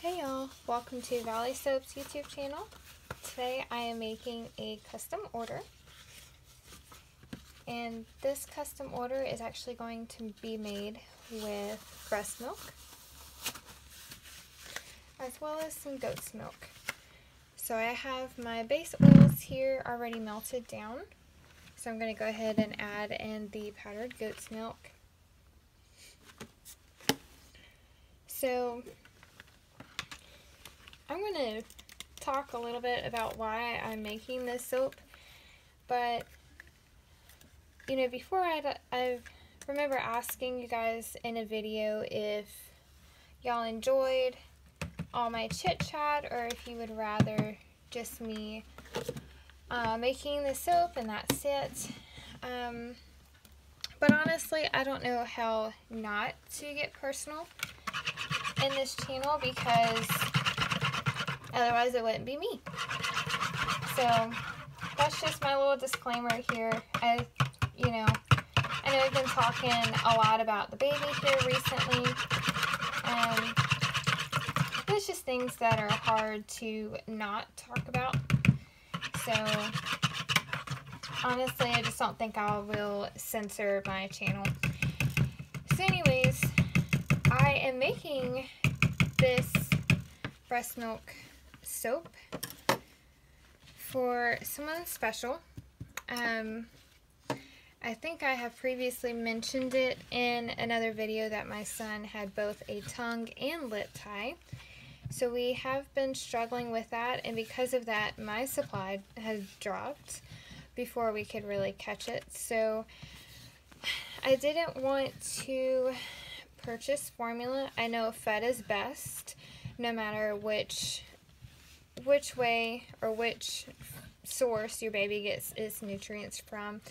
Hey y'all, welcome to Valley Soap's YouTube channel. Today I am making a custom order, and this custom order is actually going to be made with breast milk as well as some goat's milk. So I have my base oils here already melted down, so I'm going to go ahead and add in the powdered goat's milk. So I'm going to talk a little bit about why I'm making this soap, but you know, before I remember asking you guys in a video if y'all enjoyed all my chit chat or if you would rather just me making the soap and that's it. But honestly, I don't know how not to get personal in this channel because otherwise it wouldn't be me. So that's just my little disclaimer here. I know I've been talking a lot about the baby here recently. There's just things that are hard to not talk about. So honestly, I just don't think I will censor my channel. So anyways, I am making this breast milk soap for someone special. I think I have previously mentioned it in another video that my son had both a tongue and lip tie. So we have been struggling with that, and because of that, my supply has dropped before we could really catch it. So I didn't want to purchase formula. I know fed is best, no matter which way or which source your baby gets its nutrients from.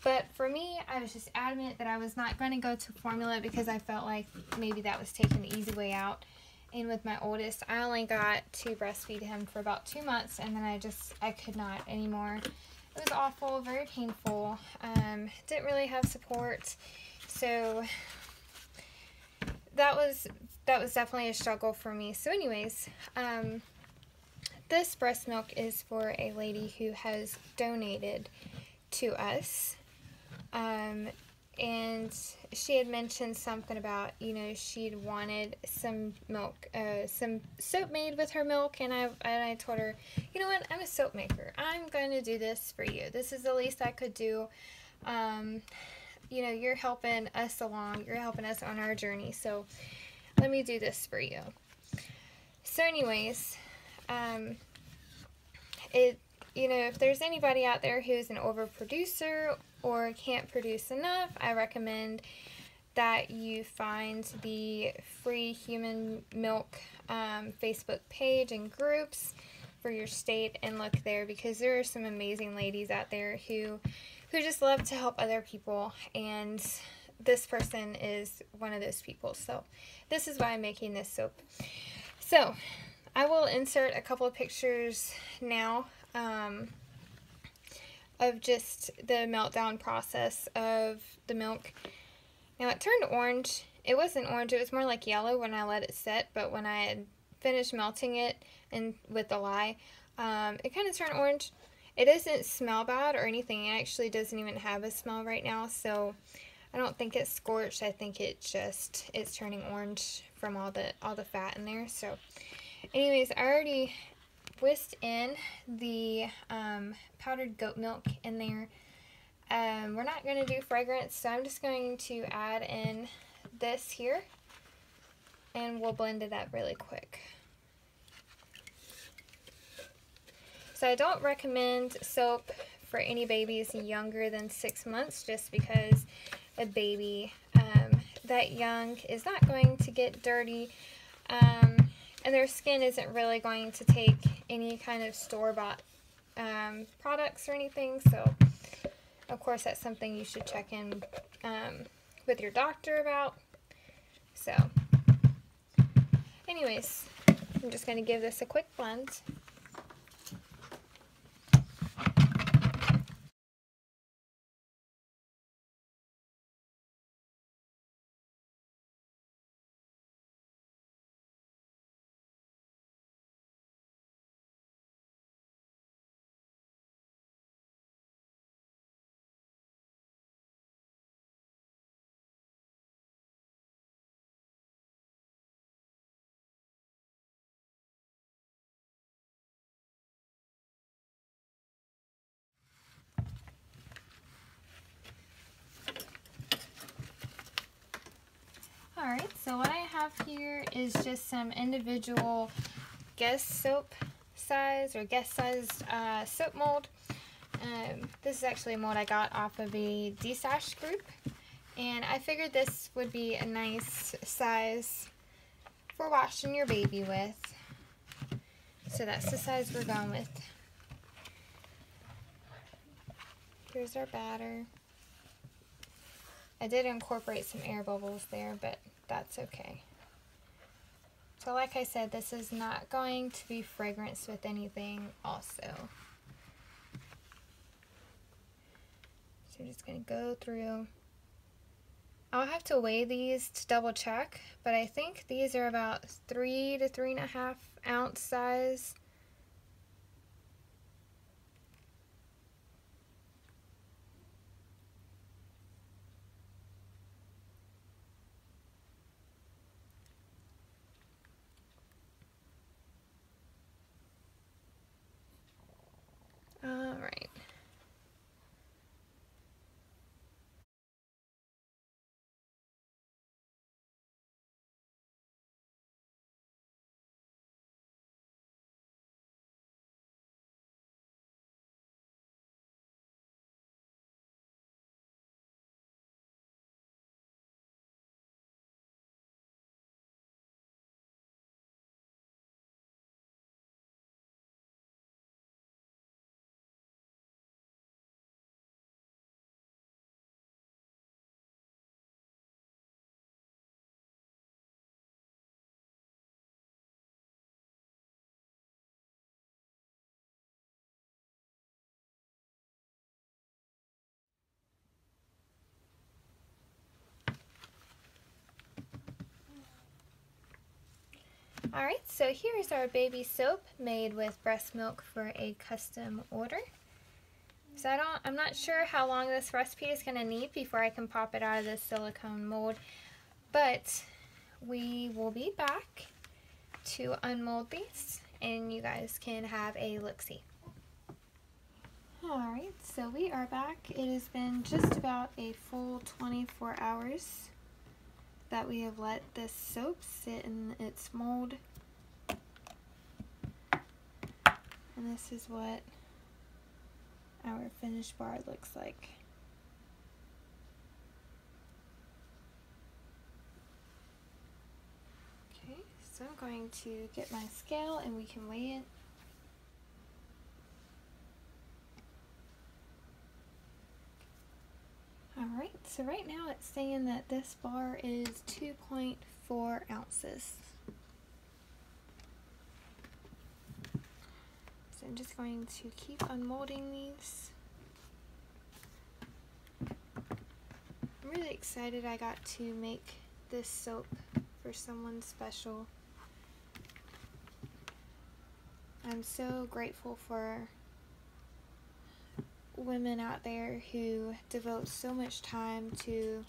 But for me, I was just adamant that I was not going to go to formula because I felt like maybe that was taking the easy way out. And with my oldest, I only got to breastfeed him for about 2 months, and then I could not anymore. It was awful, very painful. Didn't really have support, so that was definitely a struggle for me. So anyways, this breast milk is for a lady who has donated to us. And she had mentioned something about, she'd wanted some milk, some soap made with her milk, and I told her, you know what, I'm a soap maker. I'm going to do this for you. This is the least I could do. You're helping us along. You're helping us on our journey, so let me do this for you. So anyways, if there's anybody out there who's an overproducer or can't produce enough, I recommend that you find the Free Human Milk Facebook page and groups for your state and look there, because there are some amazing ladies out there who just love to help other people, and this person is one of those people. So this is why I'm making this soap. So I will insert a couple of pictures now of just the meltdown process of the milk. Now it turned orange. It wasn't orange, it was more like yellow when I let it set, but when I had finished melting it and with the lye, it kind of turned orange. It doesn't smell bad or anything. It actually doesn't even have a smell right now, so I don't think it's scorched. I think it's turning orange from all the fat in there. So anyways, I already whisked in the powdered goat milk in there. We're not going to do fragrance, so I'm just going to add in this here, and we'll blend it up really quick. So I don't recommend soap for any babies younger than 6 months, just because a baby that young is not going to get dirty, and their skin isn't really going to take any kind of store-bought products or anything. So of course that's something you should check in with your doctor about. So anyways, I'm just going to give this a quick blend. Alright, so what I have here is just some individual guest soap size or guest sized soap mold. This is actually a mold I got off of a D-Sash group, and I figured this would be a nice size for washing your baby with. So that's the size we're going with. Here's our batter. I did incorporate some air bubbles there, but that's okay. So like I said, this is not going to be fragranced with anything also. So I'm just going to go through. I'll have to weigh these to double check, but I think these are about 3 to 3.5 ounce size. All right. Alright, so here's our baby soap made with breast milk for a custom order. So I'm not sure how long this recipe is going to need before I can pop it out of this silicone mold, but we will be back to unmold these and you guys can have a look-see. Alright, so we are back. It has been just about a full 24 hours that we have let this soap sit in its mold. And this is what our finished bar looks like. Okay, so I'm going to get my scale and we can weigh it. Alright, so right now it's saying that this bar is 2.4 ounces. So I'm just going to keep unmolding these. I'm really excited I got to make this soap for someone special. I'm so grateful for women out there who devote so much time to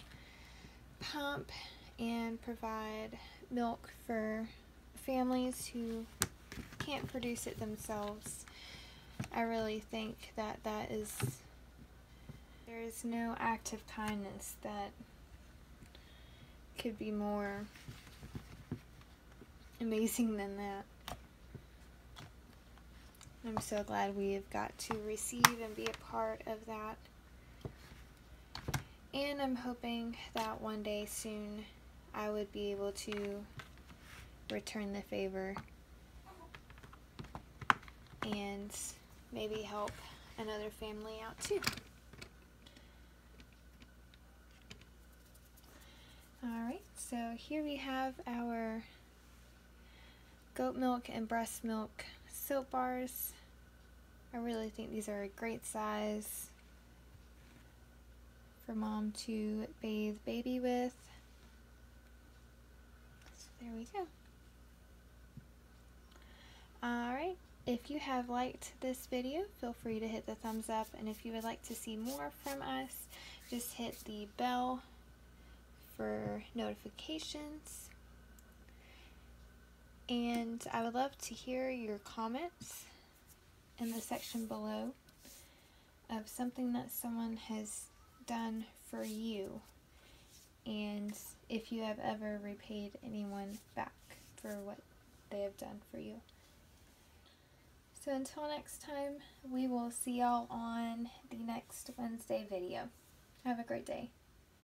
pump and provide milk for families who can't produce it themselves. I really think that there is no act of kindness that could be more amazing than that. I'm so glad we have got to receive and be a part of that. And I'm hoping that one day soon I would be able to return the favor and maybe help another family out too. Alright, so here we have our goat milk and breast milk soap bars. I really think these are a great size for mom to bathe baby with. So there we go. Alright, if you have liked this video, feel free to hit the thumbs up, and if you would like to see more from us, just hit the bell for notifications. And I would love to hear your comments in the section below of something that someone has done for you. and if you have ever repaid anyone back for what they have done for you. So until next time, we will see y'all on the next Wednesday video. Have a great day.